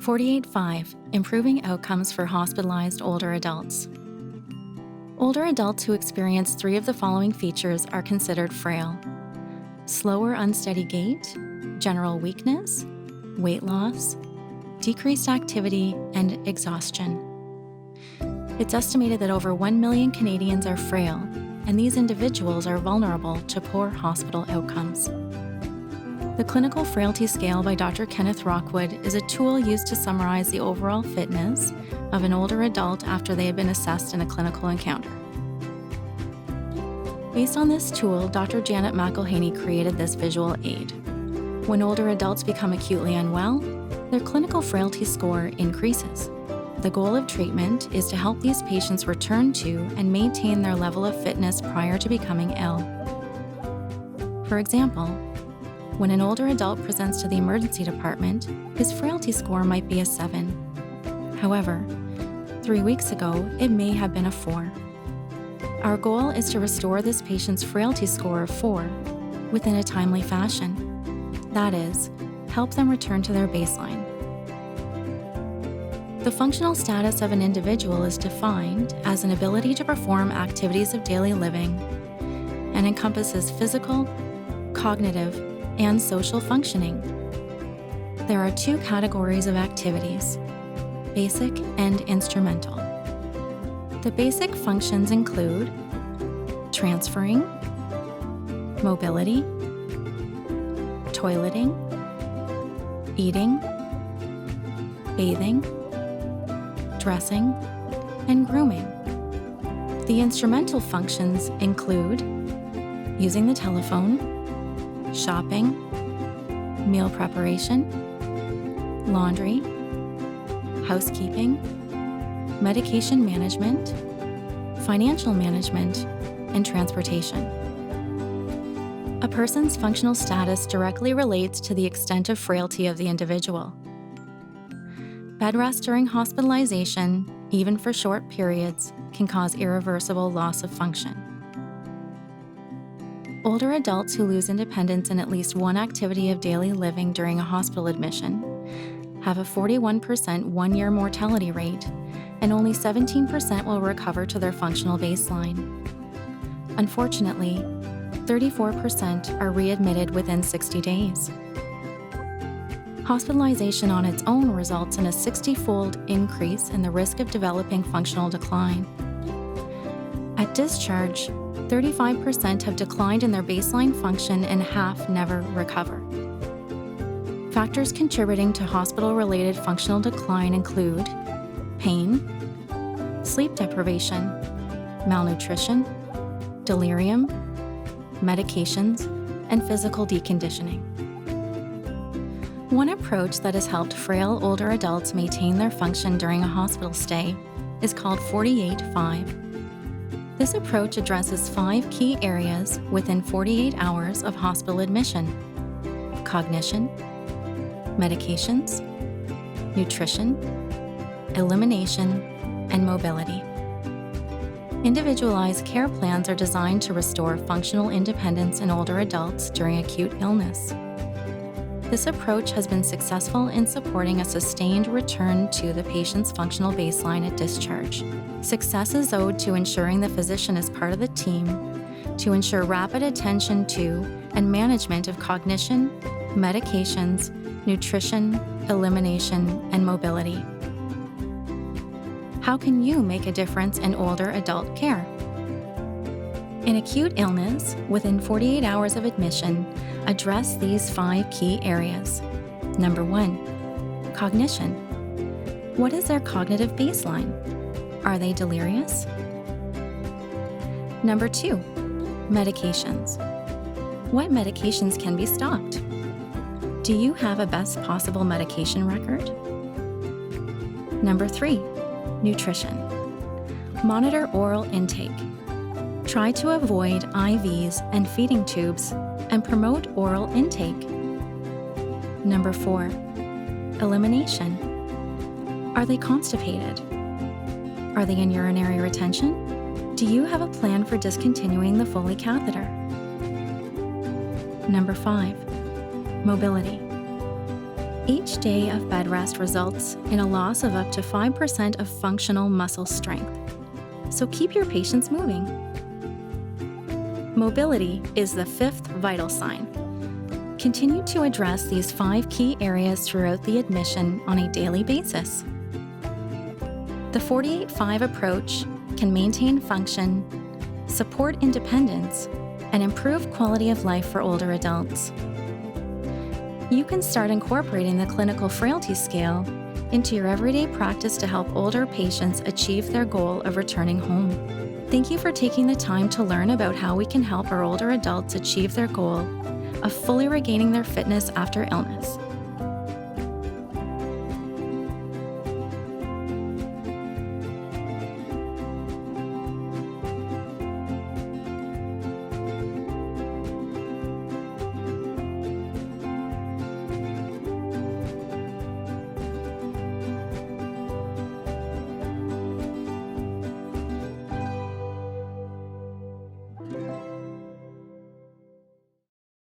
48.5 Improving Outcomes for Hospitalized Older Adults. Older adults who experience 3 of the following features are considered frail: slower, unsteady gait, general weakness, weight loss, decreased activity, and exhaustion. It's estimated that over 1 million Canadians are frail, and these individuals are vulnerable to poor hospital outcomes. The Clinical Frailty Scale by Dr. Kenneth Rockwood is a tool used to summarize the overall fitness of an older adult after they have been assessed in a clinical encounter. Based on this tool, Dr. Janet McElhaney created this visual aid. When older adults become acutely unwell, their clinical frailty score increases. The goal of treatment is to help these patients return to and maintain their level of fitness prior to becoming ill. For example, when an older adult presents to the emergency department, his frailty score might be a 7. However, 3 weeks ago, it may have been a 4. Our goal is to restore this patient's frailty score of 4 within a timely fashion. That is, help them return to their baseline. The functional status of an individual is defined as an ability to perform activities of daily living and encompasses physical, cognitive, and social functioning. There are 2 categories of activities: basic and instrumental. The basic functions include transferring, mobility, toileting, eating, bathing, dressing, and grooming. The instrumental functions include using the telephone, shopping, meal preparation, laundry, housekeeping, medication management, financial management, and transportation. A person's functional status directly relates to the extent of frailty of the individual. Bed rest during hospitalization, even for short periods, can cause irreversible loss of function. Older adults who lose independence in at least one activity of daily living during a hospital admission have a 41% 1-year mortality rate, and only 17% will recover to their functional baseline. Unfortunately, 34% are readmitted within 60 days. Hospitalization on its own results in a 60-fold increase in the risk of developing functional decline. At discharge, 35% have declined in their baseline function and half never recover. Factors contributing to hospital-related functional decline include pain, sleep deprivation, malnutrition, delirium, medications, and physical deconditioning. One approach that has helped frail older adults maintain their function during a hospital stay is called 48.5. This approach addresses 5 key areas within 48 hours of hospital admission: cognition, medications, nutrition, elimination, and mobility. Individualized care plans are designed to restore functional independence in older adults during acute illness. This approach has been successful in supporting a sustained return to the patient's functional baseline at discharge. Success is owed to ensuring the physician is part of the team to ensure rapid attention to and management of cognition, medications, nutrition, elimination, and mobility. How can you make a difference in older adult care? In acute illness, within 48 hours of admission, address these 5 key areas. Number 1, cognition. What is their cognitive baseline? Are they delirious? Number 2, medications. What medications can be stopped? Do you have a best possible medication record? Number 3, nutrition. Monitor oral intake. Try to avoid IVs and feeding tubes and promote oral intake. Number 4, elimination. Are they constipated? Are they in urinary retention? Do you have a plan for discontinuing the Foley catheter? Number 5, mobility. Each day of bed rest results in a loss of up to 5% of functional muscle strength. So keep your patients moving. Mobility is the fifth vital sign. Continue to address these 5 key areas throughout the admission on a daily basis. The 48-5 approach can maintain function, support independence, and improve quality of life for older adults. You can start incorporating the clinical frailty scale into your everyday practice to help older patients achieve their goal of returning home. Thank you for taking the time to learn about how we can help our older adults achieve their goal of fully regaining their fitness after illness.